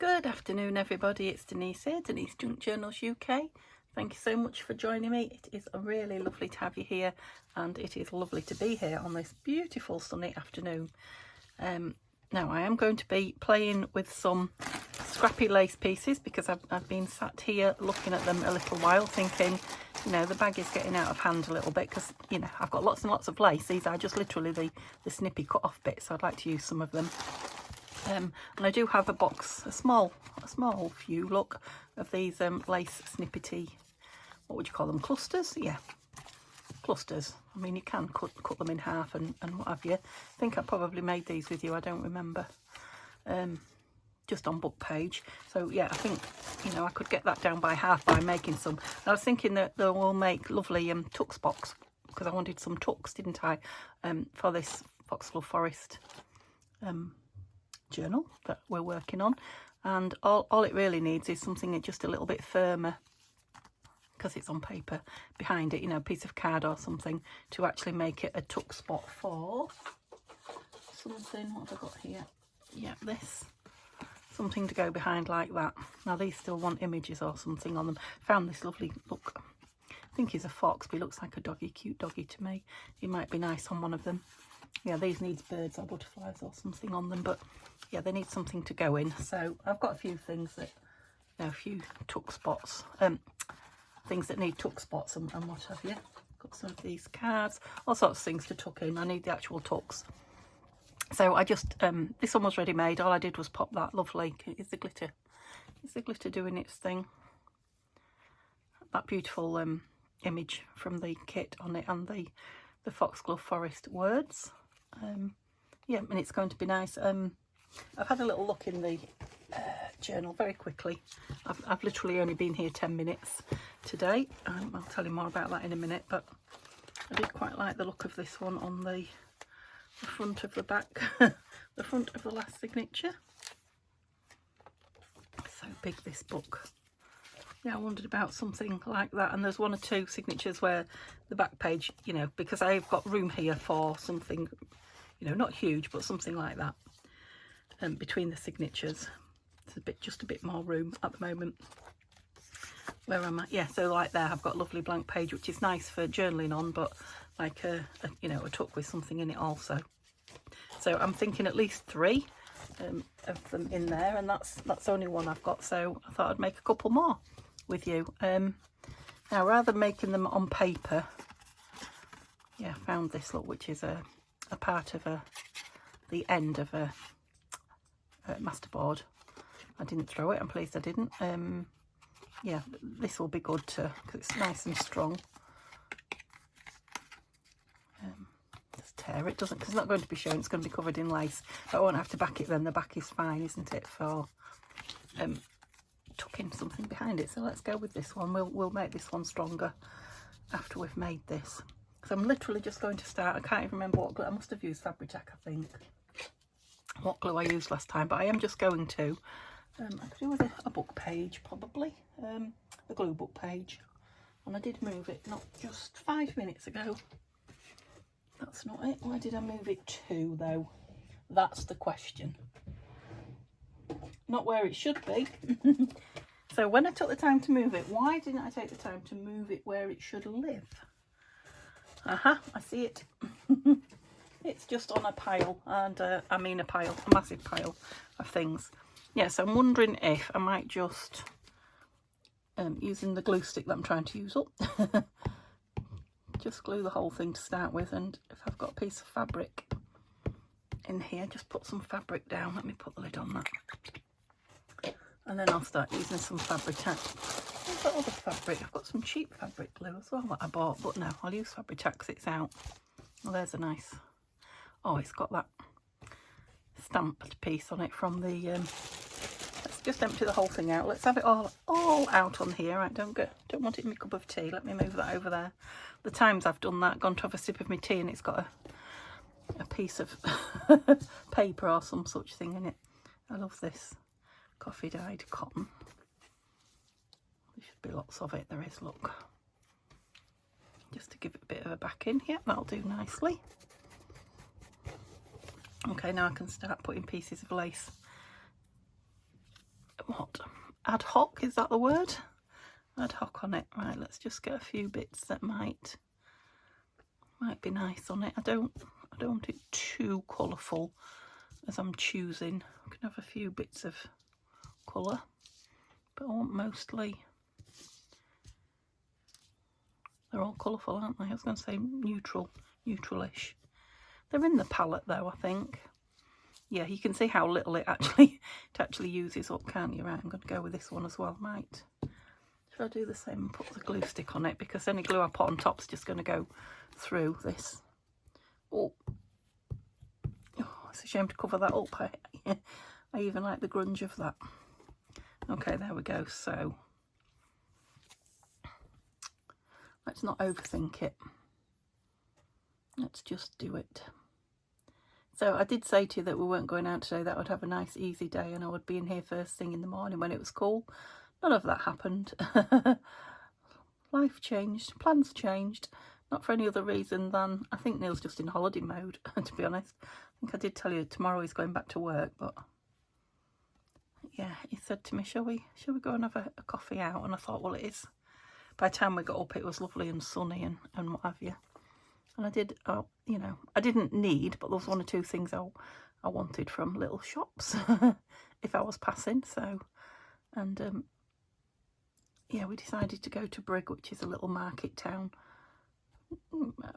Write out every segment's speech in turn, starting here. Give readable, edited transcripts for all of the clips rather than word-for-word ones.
Good afternoon everybody, it's Denise here, Denise Junk Journals UK. Thank you so much for joining me. It is really lovely to have you here, and it is lovely to be here on this beautiful sunny afternoon. Now I am going to be playing with some Scrappy lace pieces because I've been sat here looking at them a little while thinking, you know, the bag is getting out of hand a little bit because, you know, I've got lots and lots of lace. These are just literally the snippy cut off bits, so I'd like to use some of them. And I do have a box, a small few, look, of these lace snippety, what would you call them, clusters? Yeah, clusters. I mean, you can cut them in half and what have you. I think I probably made these with you, I don't remember, just on book page. So yeah, I think, you know, I could get that down by half by making some. And I was thinking that they will make lovely tux box, because I wanted some tucks, didn't I, for this Foxglove Forest journal that we're working on. And all it really needs is something just a little bit firmer, because it's on paper behind it, you know, a piece of card or something, to actually make it a tuck spot for something. What have I got here? Yeah, this, something to go behind like that. Now these still want images or something on them. Found this lovely, look, I think he's a fox, but he looks like a doggy, cute doggy to me. He might be nice on one of them. Yeah, these needs birds or butterflies or something on them, but yeah, they need something to go in. So I've got a few things that, you know, a few tuck spots, things that need tuck spots and what have you. Got some of these cards, all sorts of things to tuck in. I need the actual tucks. So I just, this one was ready made. All I did was pop that lovely, is the glitter doing its thing? That beautiful image from the kit on it, and the Foxglove Forest words. Yeah, and it's going to be nice. I've had a little look in the journal very quickly. I've literally only been here 10 minutes today. I'll tell you more about that in a minute, but I did quite like the look of this one on the front of the back, the front of the last signature. So big, this book. Yeah, I wondered about something like that. And there's one or two signatures where the back page, you know, because I've got room here for something, you know, not huge, but something like that. Between the signatures, it's just a bit more room at the moment. Where am I? Yeah, so like there, I've got a lovely blank page, which is nice for journaling on, but like a you know, a tuck with something in it also. So I'm thinking at least 3 of them in there, and that's only one I've got. So I thought I'd make a couple more with you. Now, rather than making them on paper, yeah, I found this, look, which is a part of the end of a masterboard. I didn't throw it, I'm pleased I didn't. Yeah, this will be good too, because it's nice and strong. Just tear it, doesn't, because it's not going to be shown, it's going to be covered in lace, but I won't have to back it then. The back is fine, isn't it, for tucking something behind it. So let's go with this one. We'll make this one stronger after we've made this, because I'm literally just going to start. I can't even remember what glue I must have used. Fabri-Tac, I think, what glue I used last time, but I am just going to I could do with a book page, probably a glue book page, and I did move it not just 5 minutes ago. That's not it. Where did I move it to though? That's the question. Not where it should be. So when I took the time to move it, why didn't I take the time to move it where it should live? I see it. It's just on a pile, and I mean a pile, a massive pile of things. Yeah, so I'm wondering if I might just, using the glue stick that I'm trying to use up, just glue the whole thing to start with, and if I've got a piece of fabric in here, just put some fabric down. Let me put the lid on that. And then I'll start using some Fabri-Tac. I've got other fabric. I've got some cheap fabric glue as well that I bought, but no, I'll use Fabri-Tac because it's out. Well, there's a nice, oh, it's got that stamped piece on it from the, let's just empty the whole thing out. Let's have it all out on here. Right, don't want it in my cup of tea. Let me move that over there. The times I've done that, gone to have a sip of my tea, and it's got a piece of paper or some such thing in it. I love this coffee dyed cotton. There should be lots of it. There is, look. Just to give it a bit of a backing. Yeah, that'll do nicely. Okay, now I can start putting pieces of lace what, ad hoc, is that the word? Ad hoc on it. Right, let's just get a few bits that might be nice on it. I don't want it too colourful as I'm choosing. I can have a few bits of colour, but I want mostly, they're all colourful, aren't they? I was going to say neutralish. They're in the palette though, I think. Yeah, you can see how little it actually uses up, can't you? Right, I'm going to go with this one as well. Might. Should I do the same and put the glue stick on it? Because any glue I put on top is just going to go through this. Oh, it's a shame to cover that up. I even like the grunge of that. Okay, there we go. So let's not overthink it. Let's just do it. So I did say to you that we weren't going out today, that I would have a nice easy day and I would be in here first thing in the morning when it was cool. None of that happened. Life changed, plans changed, not for any other reason than I think Neil's just in holiday mode, to be honest. I think I did tell you tomorrow he's going back to work, but yeah, he said to me, shall we go and have a coffee out? And I thought, well, it is. By the time we got up, it was lovely and sunny and what have you. And I did, you know, I didn't need, but there was one or two things I wanted from little shops if I was passing. So, and yeah, we decided to go to Brigg, which is a little market town.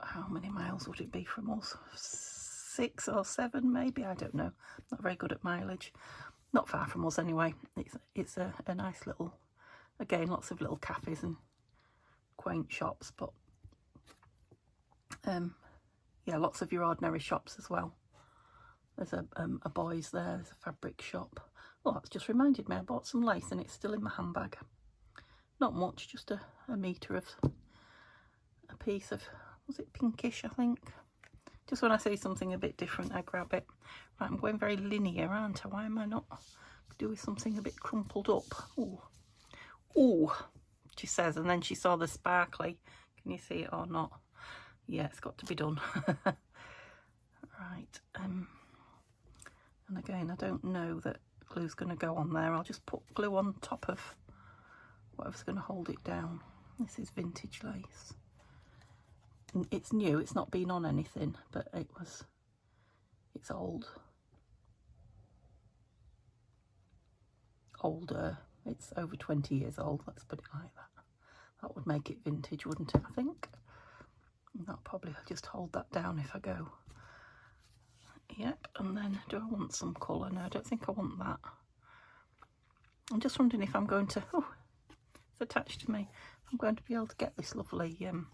How many miles would it be from us? 6 or 7 maybe, I don't know. Not very good at mileage. Not far from us anyway. It's a nice little, again, lots of little cafes and quaint shops, but yeah, lots of your ordinary shops as well. There's a boys there, there's a fabric shop. Oh, that's just reminded me, I bought some lace and it's still in my handbag. Not much, just a metre of a piece of, was it pinkish, I think? Just when I see something a bit different, I grab it. Right, I'm going very linear, aren't I? Why am I not doing something a bit crumpled up? Ooh. Ooh, she says, and then she saw the sparkly. Can you see it or not? Yeah, it's got to be done. Right, and again, I don't know that glue's going to go on there. I'll just put glue on top of whatever's going to hold it down. This is vintage lace. It's new, it's not been on anything, but it's old. Older, it's over 20 years old, let's put it like that. That would make it vintage, wouldn't it, I think? And that'll probably just hold that down if I go. Yep, and then do I want some colour? No, I don't think I want that. I'm just wondering if I'm going to, oh, it's attached to me. I'm going to be able to get this lovely, I'm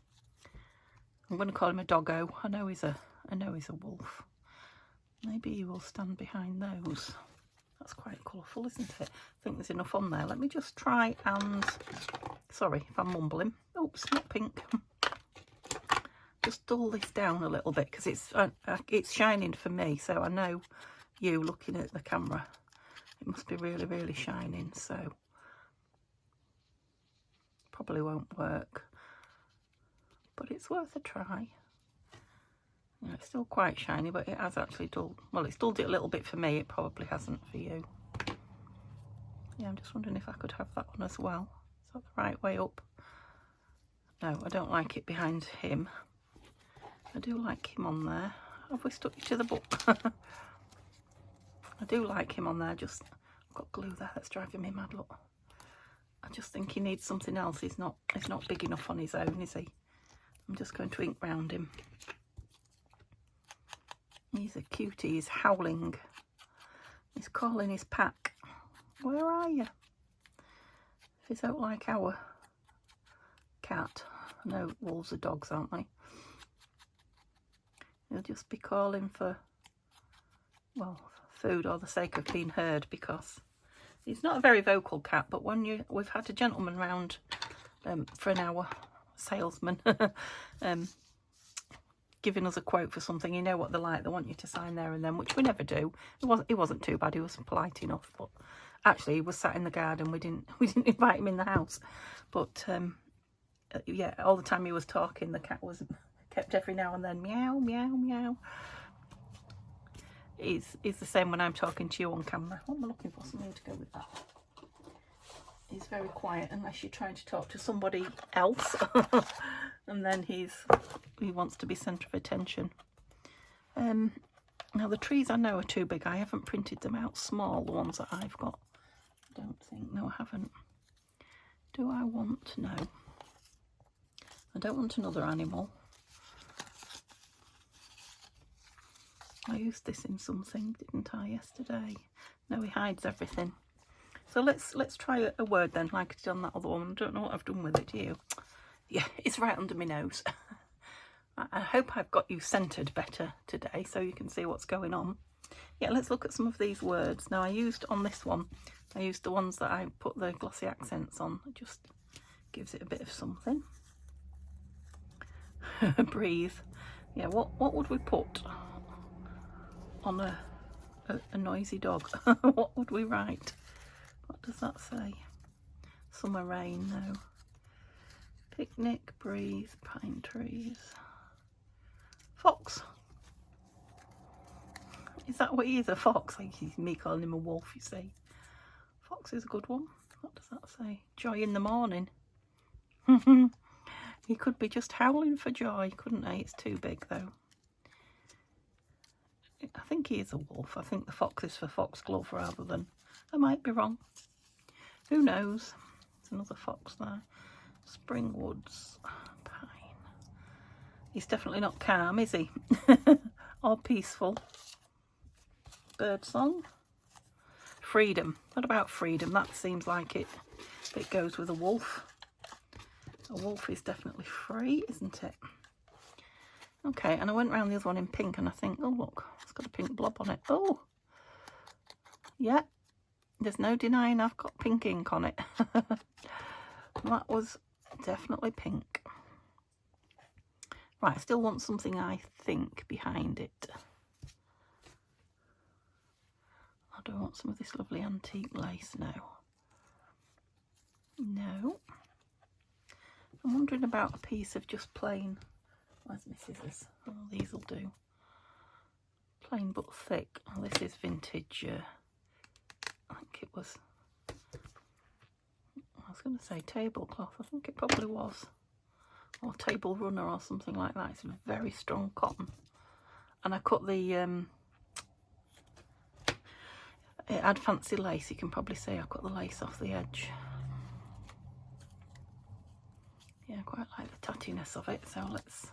going to call him a doggo. I know he's a wolf. Maybe he will stand behind those. That's quite colourful, isn't it? I think there's enough on there. Let me just try and, sorry if I'm mumbling. Oops, not pink. Just dull this down a little bit because it's shining for me, so I know you looking at the camera, it must be really, really shining, so probably won't work, but it's worth a try. Yeah, it's still quite shiny, but it has actually dulled, well, it's dulled it a little bit for me, it probably hasn't for you. Yeah, I'm just wondering if I could have that one as well. Is that the right way up? No, I don't like it behind him. I do like him on there. Have we stuck you to the book? I do like him on there, just I've got glue there that's driving me mad, look. I just think he needs something else. He's not big enough on his own, is he? I'm just going to ink round him. He's a cutie, he's howling. He's calling his pack. Where are you? If he's out like our cat. I know wolves are dogs, aren't they? He'll just be calling for, well, food or the sake of being heard, because he's not a very vocal cat, but when we've had a gentleman round for an hour, salesman, giving us a quote for something, you know what they're like, they want you to sign there and then, which we never do. It wasn't too bad, he was polite enough, but actually he was sat in the garden, we didn't invite him in the house, but yeah, all the time he was talking, the cat was kept every now and then meow, meow, meow. It's the same when I'm talking to you on camera. What am I looking for? Something to go with that. He's very quiet unless you're trying to talk to somebody else. And then he wants to be centre of attention. Now the trees I know are too big. I haven't printed them out small, the ones that I've got. I don't think. No, I haven't. Do I want? No. I don't want another animal. I used this in something, didn't I, yesterday? No, he hides everything. So let's try a word then, like I did on that other one. I don't know what I've done with it, do you? Yeah, it's right under my nose. I hope I've got you centred better today so you can see what's going on. Yeah, let's look at some of these words. Now I used on this one, I used the ones that I put the glossy accents on. It just gives it a bit of something. Breathe. Yeah, what would we put on a noisy dog? What would we write? What does that say? Summer rain, no. Picnic, breathe, pine trees. Fox. Is that what he is, a fox? Like he's me calling him a wolf, you see. Fox is a good one. What does that say? Joy in the morning. He could be just howling for joy, couldn't he? It's too big though. I think he is a wolf. I think the fox is for foxglove rather than... I might be wrong. Who knows? There's another fox there. Spring woods. Pine. He's definitely not calm, is he? Or peaceful. Bird song. Freedom. What about freedom? That seems like it goes with a wolf. A wolf is definitely free, isn't it? Okay, and I went round the other one in pink and I think, oh look, it's got a pink blob on it. Oh, yeah, there's no denying I've got pink ink on it. That was definitely pink. Right, I still want something, I think, behind it. I do want some of this lovely antique lace now. No. I'm wondering about a piece of just plain... Where's my scissors? Oh, these will do. Plain but thick. Oh, this is vintage. I think it was... I was going to say tablecloth. I think it probably was. Or table runner or something like that. It's very strong cotton. And I cut the... it had fancy lace. You can probably see I cut the lace off the edge. Yeah, I quite like the tattiness of it. So let's...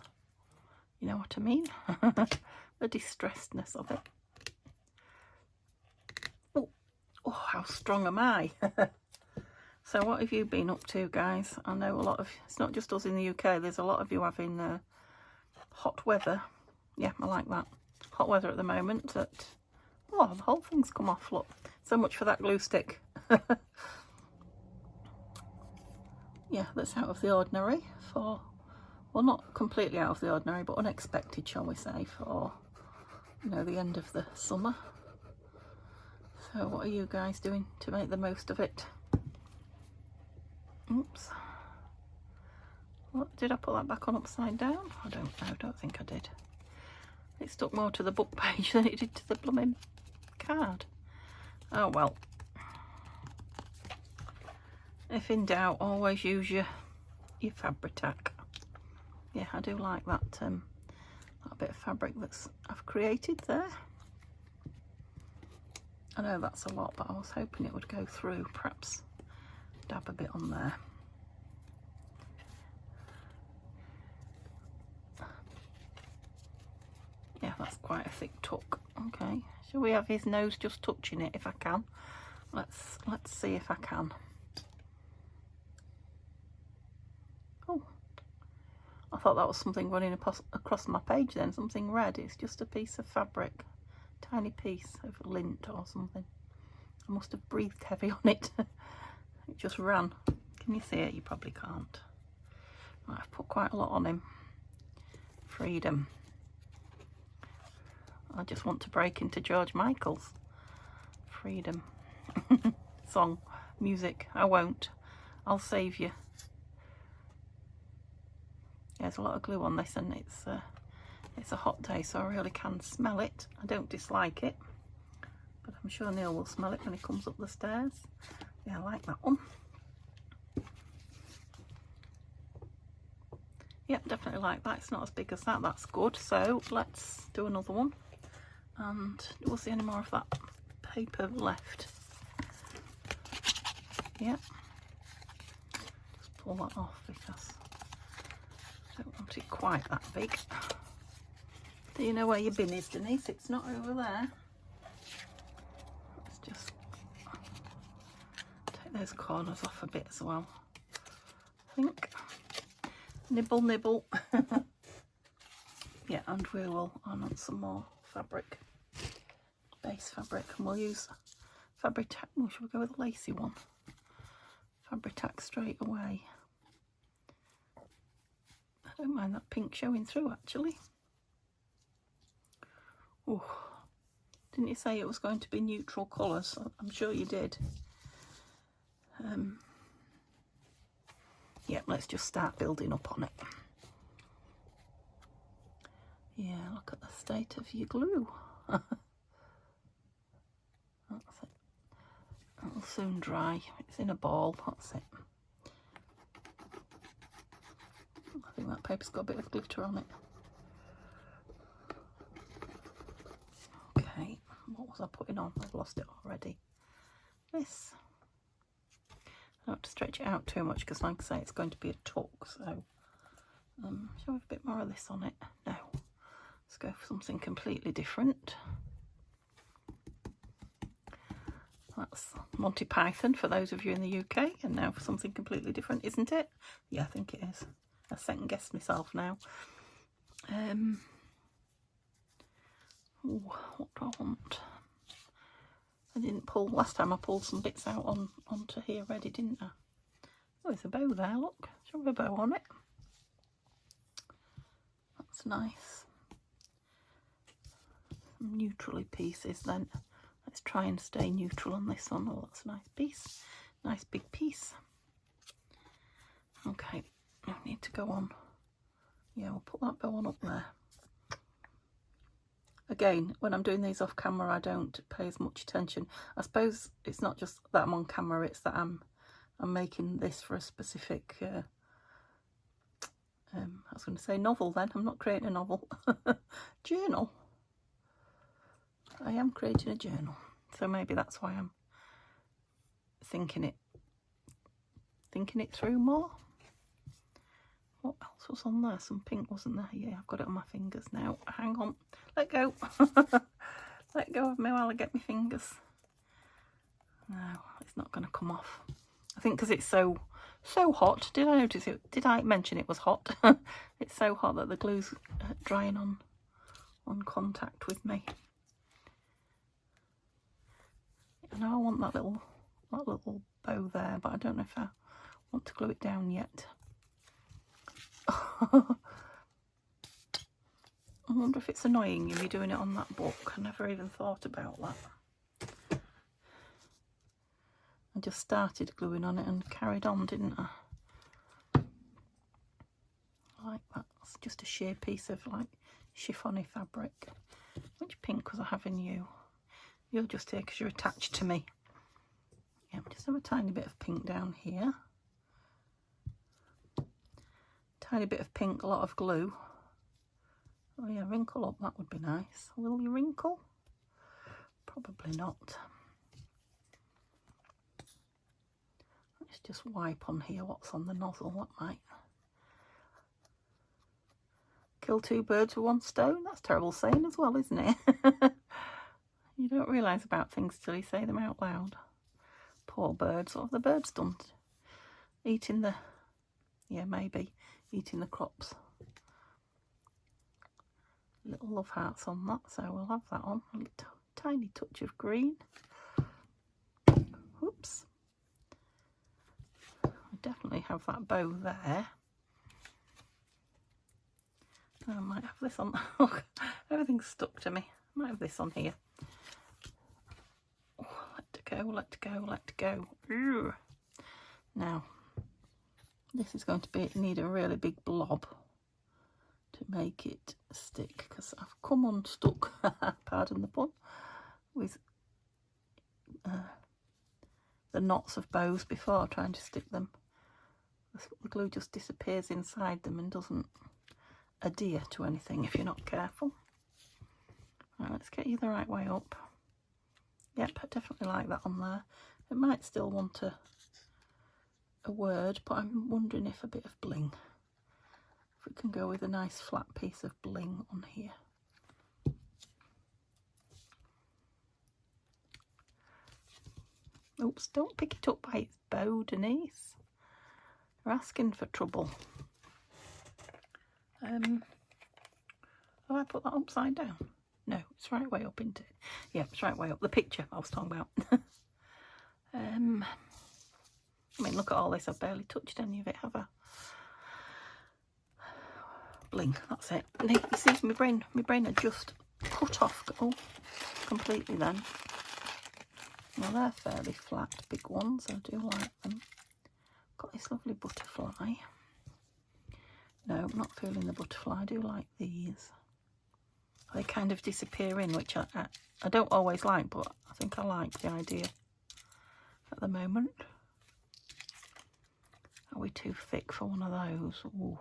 You know what I mean? The distressedness of it. Oh, how strong am I? So what have you been up to, guys? I know a lot of... It's not just us in the UK. There's a lot of you having hot weather. Yeah, I like that. Hot weather at the moment. Oh, the whole thing's come off, look. So much for that glue stick. Yeah, that's out of the ordinary for... Well, not completely out of the ordinary, but unexpected, shall we say, for, you know, the end of the summer. So what are you guys doing to make the most of it? Oops. What, did I put that back on upside down? I don't know, I don't think I did. It stuck more to the book page than it did to the blooming card. Oh well. If in doubt, always use your Fabri-Tac. Yeah, I do like that that bit of fabric that's I've created there. I know that's a lot, but I was hoping it would go through. Perhaps dab a bit on there. Yeah, that's quite a thick tuck. Okay, shall we have his nose just touching it if I can? Let's see if I can. Oh, I thought that was something running across my page then, something red. It's just a piece of fabric, tiny piece of lint or something. I must have breathed heavy on it. It just ran. Can you see it? You probably can't. Right, I've put quite a lot on him. Freedom. I just want to break into George Michael's Freedom song, music. I won't. I'll save you. Yeah, there's a lot of glue on this, and it's a hot day, so I really can smell it. I don't dislike it, but I'm sure Neil will smell it when he comes up the stairs. Yeah, I like that one. Yep, definitely like that. It's not as big as that. That's good. So let's do another one. And we'll see any more of that paper left. Yep. Just pull that off because I don't want it quite that big. Do you know where your bin is, Denise? It's not over there. Let's just take those corners off a bit as well. I think. Nibble, nibble. Yeah, and we will on some more fabric, base fabric, and we'll use fabric tack. Oh, should we go with a lacy one? Fabric tack straight away. I don't mind that pink showing through actually. Oh, didn't you say it was going to be neutral colours? I'm sure you did. Yeah, let's just start building up on it. Yeah, look at the state of your glue. That's it. It'll soon dry. It's in a ball. That's it. I think that paper's got a bit of glitter on it. Okay, what was I putting on? I've lost it already. This. I don't have to stretch it out too much because, like I say, it's going to be a tuck. So, shall we have a bit more of this on it? No. Let's go for something completely different. That's Monty Python for those of you in the UK, and now for something completely different, isn't it? Yeah, I think it is. I second guessed myself now. Ooh, what do I want? I didn't pull, last time I pulled some bits out onto here ready, didn't I? Oh, there's a bow there, look. Shall we have a bow on it? That's nice. Some neutrally pieces then. Let's try and stay neutral on this one. Oh, that's a nice piece. Nice big piece. Okay, I need to go on. Yeah, we'll put that bow on up there. Again, when I'm doing these off camera, I don't pay as much attention. I suppose it's not just that I'm on camera, it's that I'm making this for a specific, I was going to say novel then. I'm not creating a novel. Journal. I am creating a journal. So maybe that's why I'm thinking it through more. What else was on there? Some pink, wasn't there? Yeah, I've got it on my fingers now. Hang on. Let go. Let go of me while I get my fingers. No, it's not going to come off. I think because it's so hot. Did I notice it? Did I mention it was hot? It's so hot that the glue's drying on contact with me. I know I want that little bow there, but I don't know if I want to glue it down yet. I wonder if it's annoying you doing it on that book. I never even thought about that. I just started gluing on it and carried on, didn't I? Like that. It's just a sheer piece of like chiffony fabric. Which pink was I having you? You're just here because you're attached to me. Yeah, just have a tiny bit of pink down here. Tiny bit of pink, a lot of glue. Oh yeah, wrinkle up, that would be nice. Will you wrinkle? Probably not. Let's just wipe on here what's on the nozzle. That might kill two birds with one stone. That's a terrible saying as well, isn't it? You don't realise about things till you say them out loud. Poor birds. What have the birds done? Eating the... Yeah, maybe. Eating the crops. Little love hearts on that, so we'll have that on. A tiny touch of green. Oops. I definitely have that bow there. I might have this on. Look, everything's stuck to me. I might have this on here. Oh, let go, let go, let go. Ooh. Now, this is going to need a really big blob to make it stick, because I've come unstuck, pardon the pun, with the knots of bows before trying to stick them. The glue just disappears inside them and doesn't adhere to anything if you're not careful. Right, let's get you the right way up. Yep, I definitely like that on there. It might still want a word, but I'm wondering if a bit of bling. If we can go with a nice flat piece of bling on here. Oops, don't pick it up by its bow, Denise. You're asking for trouble. Have I put that upside down? No, it's right way up, isn't it? Yeah, it's right way up. The picture I was talking about. I mean, look at all this. I've barely touched any of it, have I? Bling, that's it. You see, my brain had just cut off completely then. Well, they're fairly flat, big ones. I do like them. Got this lovely butterfly. No, I'm not feeling the butterfly. I do like these. They kind of disappear in, which I don't always like, but I think I like the idea at the moment. Are we too thick for one of those? Ooh.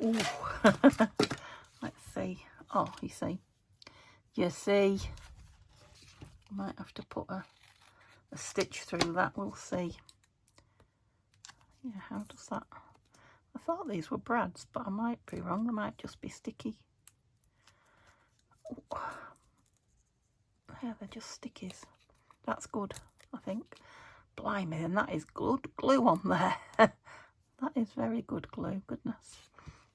Ooh. Let's see. Oh, you see. You see. I might have to put a stitch through that. We'll see. Yeah, how does that... I thought these were brads, but I might be wrong. They might just be sticky. Ooh. Yeah, they're just stickies. That's good, I think. Blimey, and that is good glue on there. That is very good glue, goodness.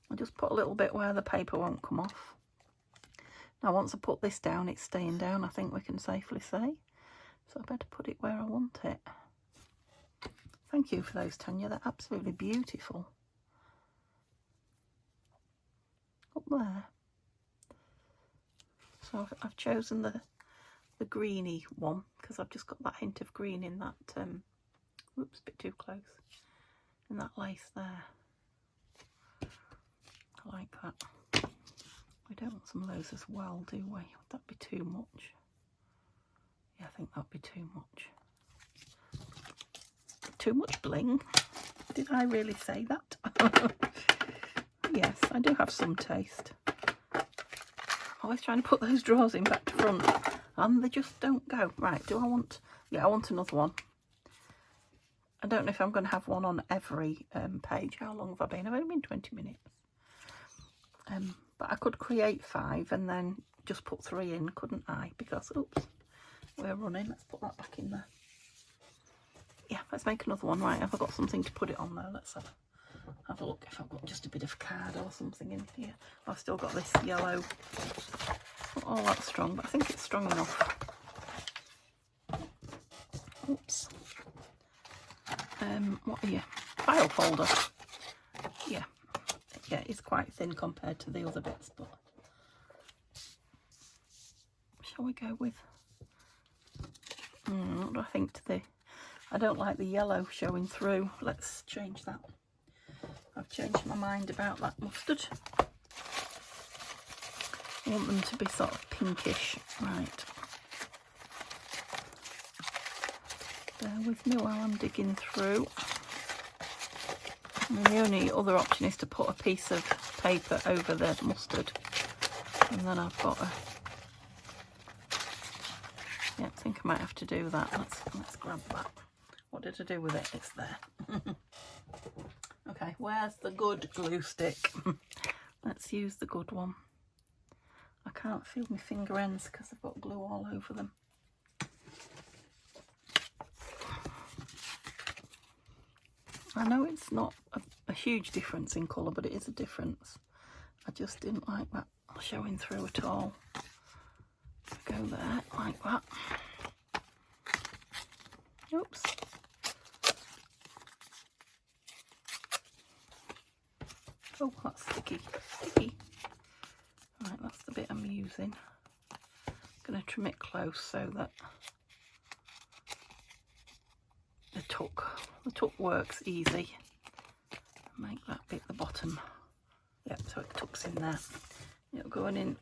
I'll just put a little bit where the paper won't come off. Now, once I put this down, it's staying down, I think we can safely say. So I better put it where I want it. Thank you for those, Tanya. They're absolutely beautiful. Up there. So I've chosen the greeny one because I've just got that hint of green in that, oops, a bit too close, in that lace there. I like that. We don't want some of those as well, do we? Would that be too much? Yeah, I think that'd be too much. Too much bling? Did I really say that? Yes, I do have some taste. Always trying to put those drawers in back to front and they just don't go. Right, do I want... Yeah, I want another one. I don't know if I'm going to have one on every page. How long have I been? I've only been 20 minutes. But I could create 5 and then just put 3 in, couldn't I? Because, oops, we're running. Let's put that back in there. Yeah, let's make another one. Right, have I got something to put it on there? Let's have a look if I've got just a bit of card or something in here. I've still got this yellow. Not all that strong, but I think it's strong enough. Oops. What are you? File folder. Yeah. Yeah, it's quite thin compared to the other bits, but shall we go with... what do I think to the... I don't like the yellow showing through. Let's change that. I've changed my mind about that mustard. I want them to be sort of pinkish. Right. Bear with me while I'm digging through. And the only other option is to put a piece of paper over the mustard. And then I've got a... Yeah, I think I might have to do that. Let's grab that. What did I do with it? It's there. Okay, where's the good glue stick? Let's use the good one. I can't feel my finger ends because I've got glue all over them. I know it's not a huge difference in colour, but it is a difference. I just didn't like that showing through at all. Go there, like that. Oops. Oh, that's sticky. Sticky. Right, that's the bit I'm using. I'm going to trim it close so that the tuck works easy. Make that bit the bottom. Yep, so it tucks in there. It'll go in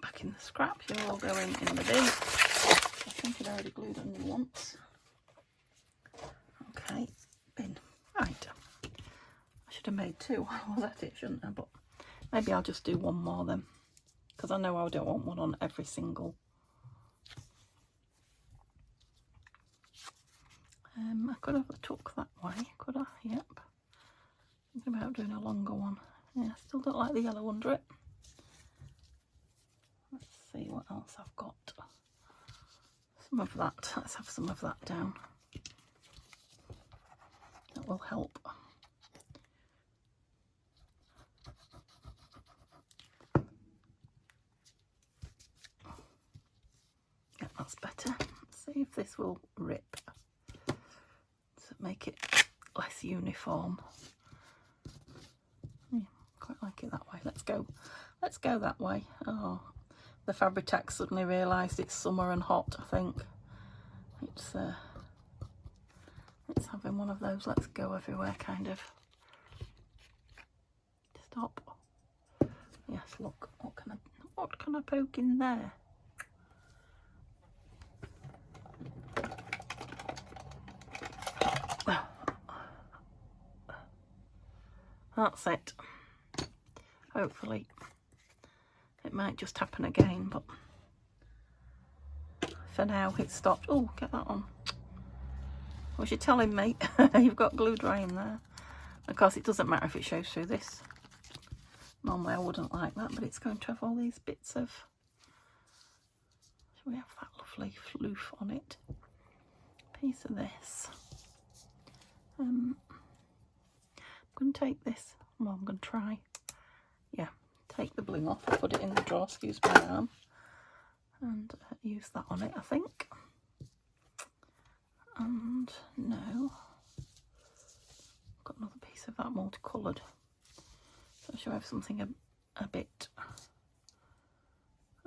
back in the scrap. You'll all go in the bin. I think I'd already glued on you once. Okay, bin. Right. I should have made 2 while I was at it, shouldn't I? But Maybe I'll just do one more then, because I know I don't want one on every single. I could have a tuck that way, could I? Yep. Thinking about doing a longer one. Yeah, still don't like the yellow under it. Let's see what else I've got. Some of that. Let's have some of that down. That will help. Yeah, that's better. Let's see if this will rip. To make it less uniform. Yeah, quite like it that way. Let's go that way. Oh, the Fabri-Tac suddenly realised it's summer and hot. I think it's having one of those let's go everywhere kind of. Stop. Yes, look. What can I poke in there? That's it. Hopefully it might just happen again, but for now it's stopped. Oh, get that on. Was you telling me? You've got glue drying there. Of course, it doesn't matter if it shows through this. Normally I wouldn't like that, but it's going to have all these bits of... Shall we have that lovely floof on it? Piece of this. I'm going to take this. Well, I'm going to try. Yeah, take the bling off, put it in the drawer, excuse my arm, and use that on it, I think. And no, got another piece of that multicoloured. So I should have something a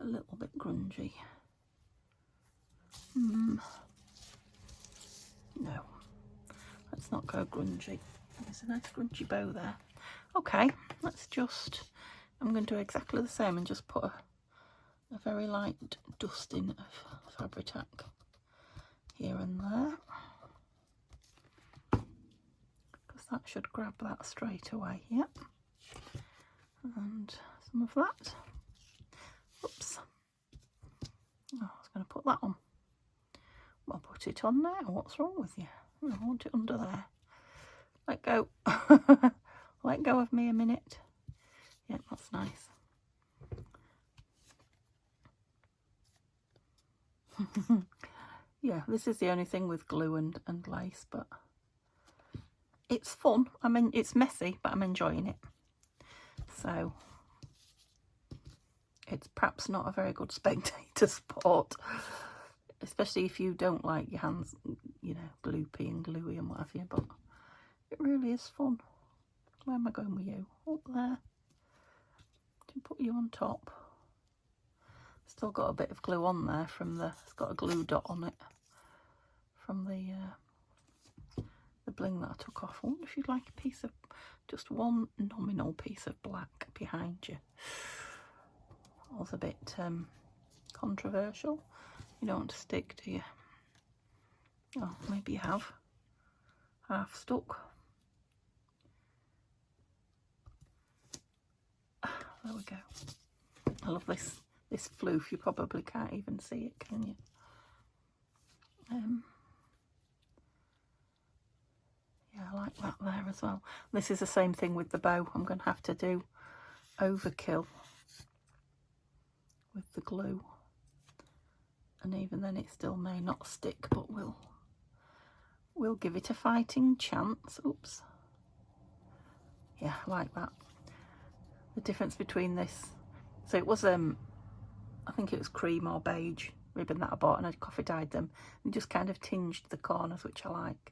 little bit grungy. No, let's not go grungy. There's a nice grungy bow there. Okay, let's just, I'm going to do exactly the same and just put a very light dusting of Fabri-Tac here and there, because that should grab that straight away. Yep. And some of that. Oops. Oh, I was going to put that on. Well, put it on now. What's wrong with you? I want it under there. Let go. Let go of me a minute. Yep, that's nice. Yeah, this is the only thing with glue and lace, but it's fun. I mean, it's messy, but I'm enjoying it. So it's perhaps not a very good spectator sport, especially if you don't like your hands, you know, gloopy and gluey and what have you, but it really is fun. Where am I going with you? Up there. To put you on top. Still got a bit of glue on there from the, it's got a glue dot on it from the bling that I took off. I wonder if you'd like a piece of, just one nominal piece of black behind you. That was a bit controversial. You don't want to stick, do you? Oh, maybe you have. Half stuck. There we go. I love this floof. You probably can't even see it, can you? Yeah, I like that there as well. This is the same thing with the bow. I'm going to have to do overkill with the glue, and even then it still may not stick, but we'll give it a fighting chance. Oops. Yeah, I like that. The difference between this, so it was I think it was cream or beige ribbon that I bought, and I coffee dyed them and just kind of tinged the corners, which I like.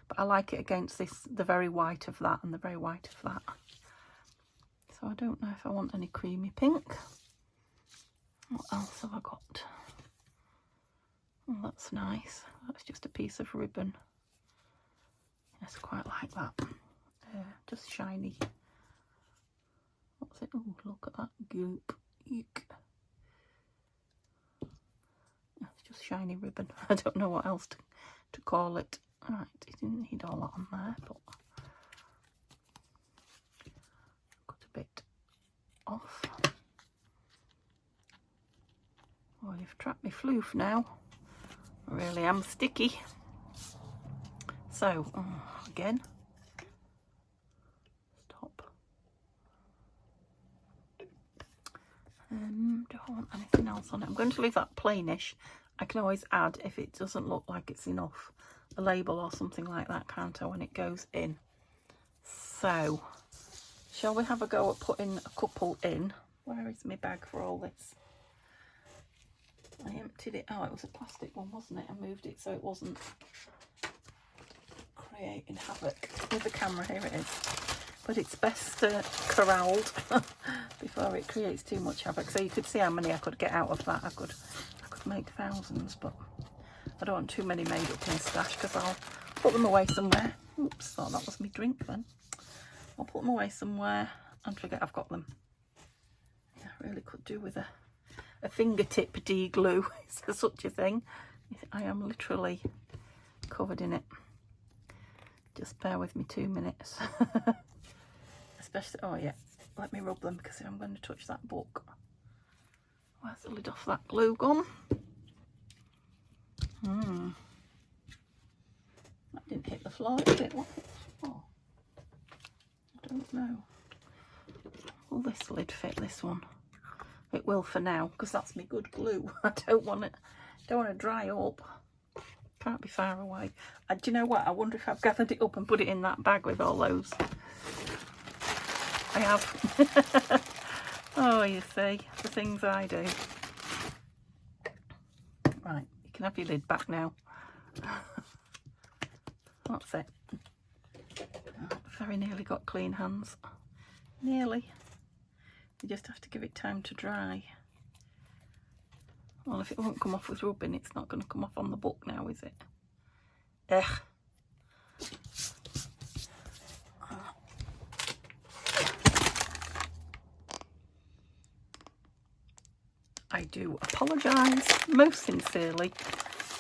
But I like it against this, the very white of that and the very white of that. So I don't know if I want any creamy pink. What else have I got? Oh, that's nice. That's just a piece of ribbon. Yes, quite like that. Just shiny. What's it? Oh, look at that goop. Eek. Yeah, it's just shiny ribbon. I don't know what else to call it. Right, it didn't need all that on there, but got a bit Trap me floof now. I really am sticky. So, again. Stop. Do I want anything else on it? I'm going to leave that plainish. I can always add, if it doesn't look like it's enough, a label or something like that, can't I, when it goes in? So, shall we have a go at putting a couple in? Where is my bag for all this? I emptied it out. It was a plastic one, wasn't it? I moved it so it wasn't creating havoc with the camera. Here it is. But it's best corralled before it creates too much havoc. So you could see how many I could get out of that. I could make thousands, but I don't want too many made up in stash because I'll put them away somewhere. Oops, thought that was my drink then. I'll put them away somewhere and forget I've got them. Yeah, I really could do with a fingertip de-glue. Is there such a thing? I am literally covered in it. Just bear with me 2 minutes. Especially, oh yeah, let me rub them because I'm going to touch that book. Where's the lid off that glue gone? That didn't hit the floor, did it? What hit the floor? I don't know. Will this lid fit this one? It will for now because that's my good glue. I don't want to dry up. Can't be far away. Do you know what? I wonder if I've gathered it up and put it in that bag with all those. I have. Oh, you see, the things I do. Right, you can have your lid back now. That's it. Very nearly got clean hands. Nearly. You just have to give it time to dry. Well, if it won't come off with rubbing, it's not going to come off on the book now, is it? Ugh. I do apologise most sincerely.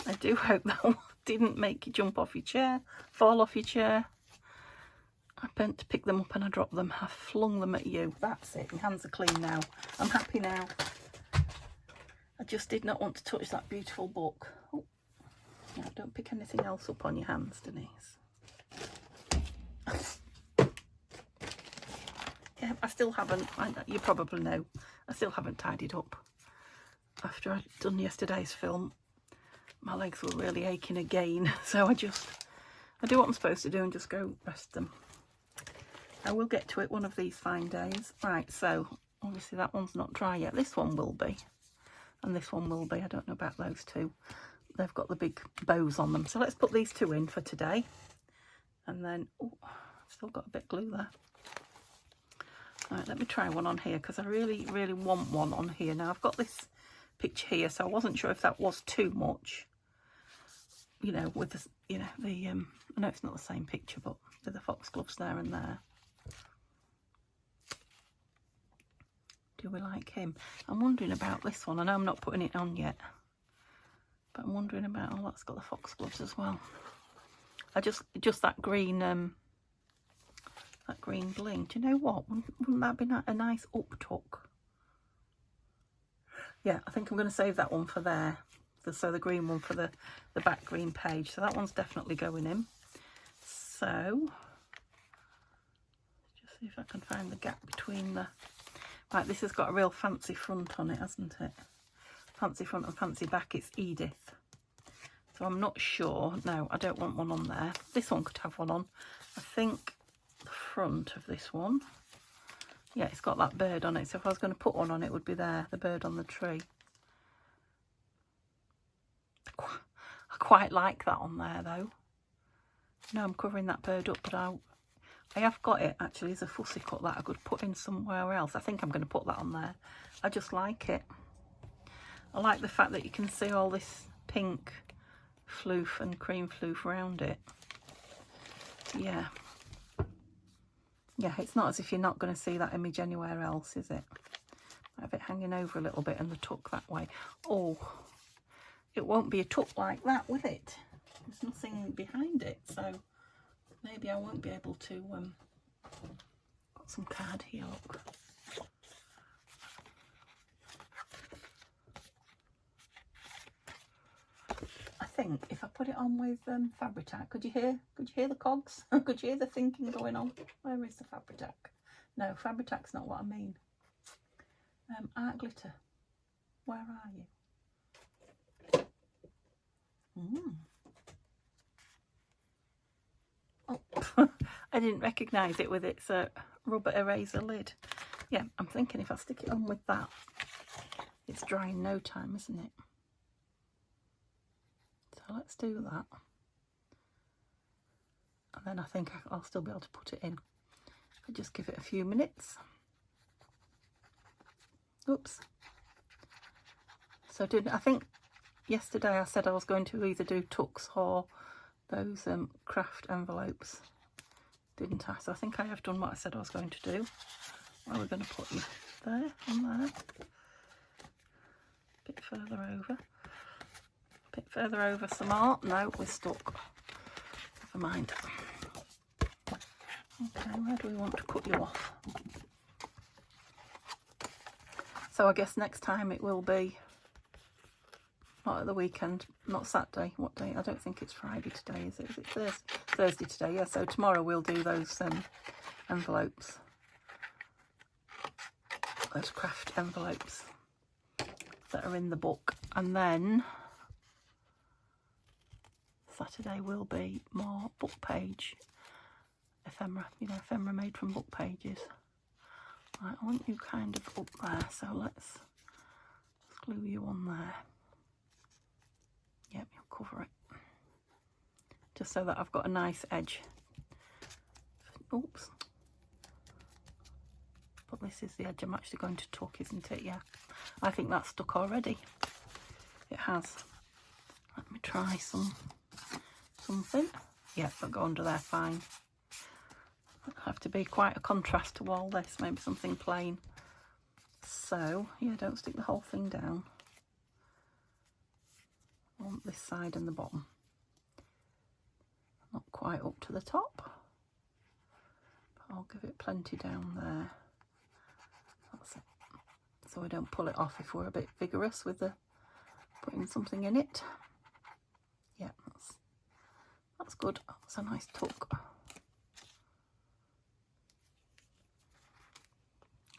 I do hope that didn't make you jump off your chair, fall off your chair. I bent to pick them up and I dropped them. I flung them at you. That's it. My hands are clean now. I'm happy now. I just did not want to touch that beautiful book. Oh, no, don't pick anything else up on your hands, Denise. Yeah, I still haven't, you probably know, I still haven't tidied up. After I'd done yesterday's film, my legs were really aching again. So I do what I'm supposed to do and just go rest them. I will get to it one of these fine days. Right, so obviously that one's not dry yet. This one will be. And this one will be. I don't know about those two. They've got the big bows on them. So let's put these two in for today. And then, oh, I've still got a bit of glue there. All right, let me try one on here because I really, really want one on here. Now, I've got this picture here, so I wasn't sure if that was too much. You know, with the, you know, the, I know it's not the same picture, but with the foxgloves there and there. Do we like him? I'm wondering about this one. I know I'm not putting it on yet, but I'm wondering about, oh, that's got the foxgloves as well. I just that green bling. Do you know what? Wouldn't that be a nice up tuck? Yeah, I think I'm going to save that one for there. So the green one for the back green page. So that one's definitely going in. So just see if I can find the gap between the. Right, this has got a real fancy front on it, hasn't it? Fancy front and fancy back. It's Edith. So I'm not sure. No, I don't want one on there. This one could have one on. I think the front of this one. Yeah, it's got that bird on it. So if I was going to put one on, it would be there. The bird on the tree. I quite like that on there, though. No, I'm covering that bird up, but I have got it, actually, as a fussy cut that I could put in somewhere else. I think I'm going to put that on there. I just like it. I like the fact that you can see all this pink floof and cream floof around it. Yeah. Yeah, it's not as if you're not going to see that image anywhere else, is it? I have it hanging over a little bit and the tuck that way. Oh, it won't be a tuck like that, will it? There's nothing behind it, so maybe I won't be able to. Got some card here, look. think if I put it on with Fabri-Tac, could you hear the cogs? Could you hear the thinking going on? Where is the Fabri-Tac? No, Fabri-Tac's not what I mean. Art glitter, where are you? Oh, I didn't recognise it with its rubber eraser lid. Yeah, I'm thinking if I stick it on with that, it's dry in no time, isn't it? So let's do that. And then I think I'll still be able to put it in. I'll just give it a few minutes. Oops. So I think yesterday I said I was going to either do tucks or those craft envelopes, didn't I? So I think I have done what I said I was going to do. Well, we're going to put you there and there. A bit further over. A bit further over some more. No, we're stuck. Never mind. Okay, where do we want to cut you off? So I guess next time it will be not at the weekend, not Saturday. What day? I don't think it's Friday today, is it? Is it Thursday today? Yeah, so tomorrow we'll do those envelopes. Those craft envelopes that are in the book. And then Saturday will be more book page ephemera, you know, ephemera made from book pages. Right, I want you kind of up there, so let's glue you on there. Yep, you'll cover it. Just so that I've got a nice edge. Oops. But this is the edge I'm actually going to tuck, isn't it? Yeah. I think that's stuck already. It has. Let me try something. Yeah, that'll go under there fine. It'll have to be quite a contrast to all this, maybe something plain. So, yeah, don't stick the whole thing down. I want this side and the bottom. Not quite up to the top. But I'll give it plenty down there. That's it. So we don't pull it off if we're a bit vigorous with the putting something in it. Yeah, that's good. That's a nice tuck.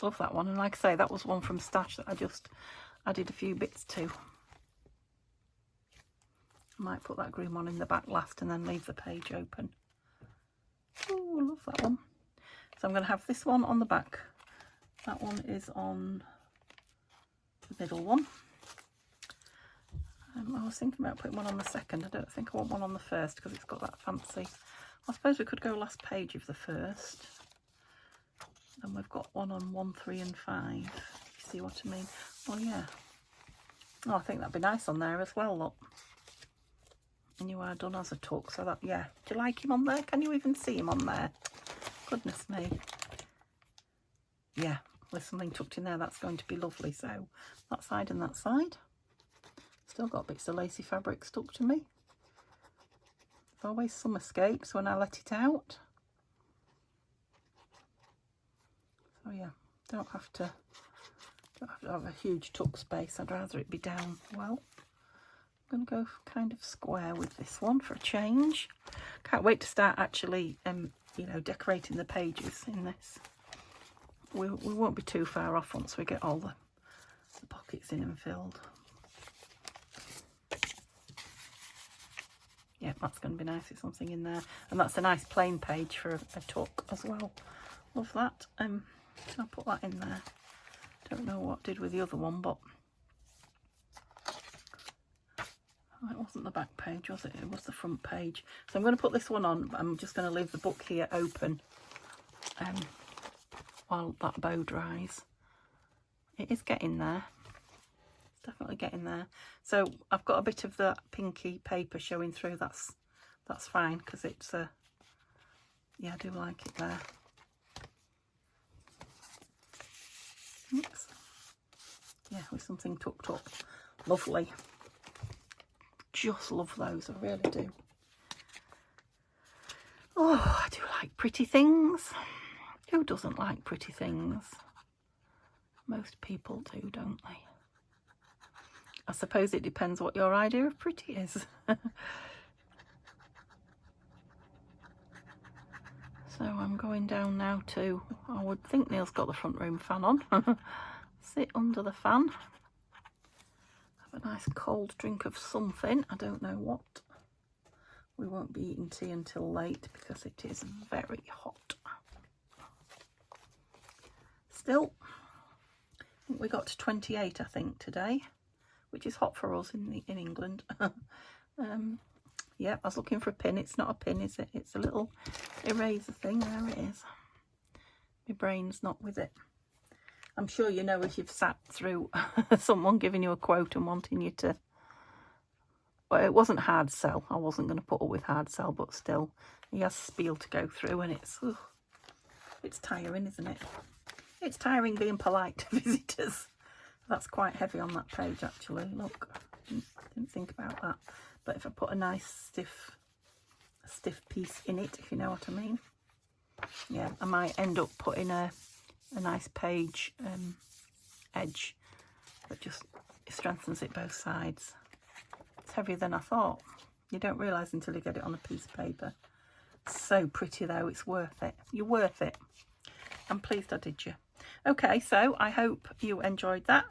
Love that one, and like I say, that was one from Stash that I just added a few bits to. I might put that green one in the back last and then leave the page open. Oh, I love that one. So I'm going to have this one on the back. That one is on the middle one. I was thinking about putting one on the second. I don't think I want one on the first because it's got that fancy. I suppose we could go last page of the first. And we've got one on 1, 3 and 5. You see what I mean? Oh yeah. Oh, I think that'd be nice on there as well, look. And you are done as a tuck, so that, yeah. Do you like him on there? Can you even see him on there? Goodness me. Yeah, with something tucked in there, that's going to be lovely. So that side and that side. Still got bits of lacy fabric stuck to me. There's always some escapes when I let it out. So yeah, don't have to have a huge tuck space. I'd rather it be down well. I'm going to go kind of square with this one for a change. Can't wait to start actually, you know, decorating the pages in this. We won't be too far off once we get all the pockets in and filled. Yeah, that's going to be nice with something in there. And that's a nice plain page for a tuck as well. Love that. I'll put that in there. Don't know what I did with the other one, but it wasn't the back page, was it? It was the front page. So I'm going to put this one on. I'm just going to leave the book here open while that bow dries. It is getting there. It's definitely getting there. So I've got a bit of that pinky paper showing through. That's fine because it's yeah, I do like it there. Oops. Yeah, with something tucked up. Lovely. Just love those, I really do. Oh, I do like pretty things. Who doesn't like pretty things? Most people do, don't they? I suppose it depends what your idea of pretty is. So I'm going down now to, I would think Neil's got the front room fan on. Sit under the fan. Have a nice cold drink of something. I don't know what. We won't be eating tea until late because it is very hot. Still, I think we got to 28, I think, today, which is hot for us in England. Yeah, I was looking for a pin. It's not a pin, is it? It's a little eraser thing. There it is. My brain's not with it. I'm sure you know if you've sat through someone giving you a quote and wanting you to... Well, it wasn't hard sell. I wasn't going to put up with hard sell, but still, he has spiel to go through, and it's tiring, isn't it? It's tiring being polite to visitors. That's quite heavy on that page, actually. Look, didn't think about that. But if I put a nice stiff piece in it, if you know what I mean. Yeah, I might end up putting a nice page edge that just strengthens it both sides. It's heavier than I thought. You don't realise until you get it on a piece of paper. So pretty though, it's worth it. You're worth it. I'm pleased I did you. Okay, so I hope you enjoyed that.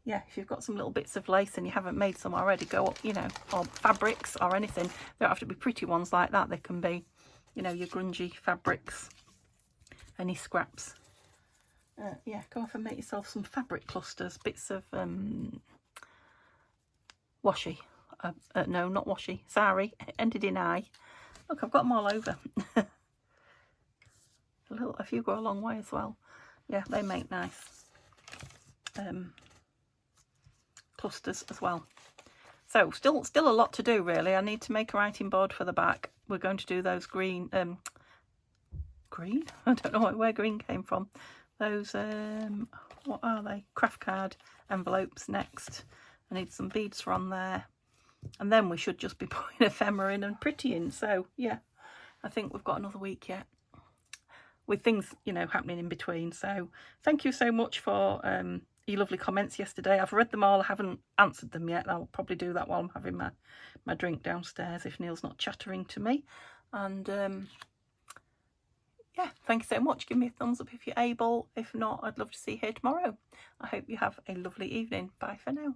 Yeah, if you've got some little bits of lace and you haven't made some already, go up, you know, or fabrics or anything. They don't have to be pretty ones like that. They can be, you know, your grungy fabrics, any scraps. Yeah, go off and make yourself some fabric clusters, bits of washi. No, not washi, sari, ended in I. Look, I've got them all over. A few go a long way as well. Yeah, they make nice clusters as well. So still a lot to do really. I need to make a writing board for the back. We're going to do those green I don't know where green came from. Those what are they, craft card envelopes next. I need some beads from there, and then we should just be putting ephemera in and pretty in. So yeah, I think we've got another week yet with things, you know, happening in between. So thank you so much for your lovely comments yesterday. I've read them all. I haven't answered them yet. I'll probably do that while I'm having my drink downstairs if Neil's not chattering to me. And yeah, thank you so much. Give me a thumbs up if you're able. If not, I'd love to see you here tomorrow. I hope you have a lovely evening. Bye for now.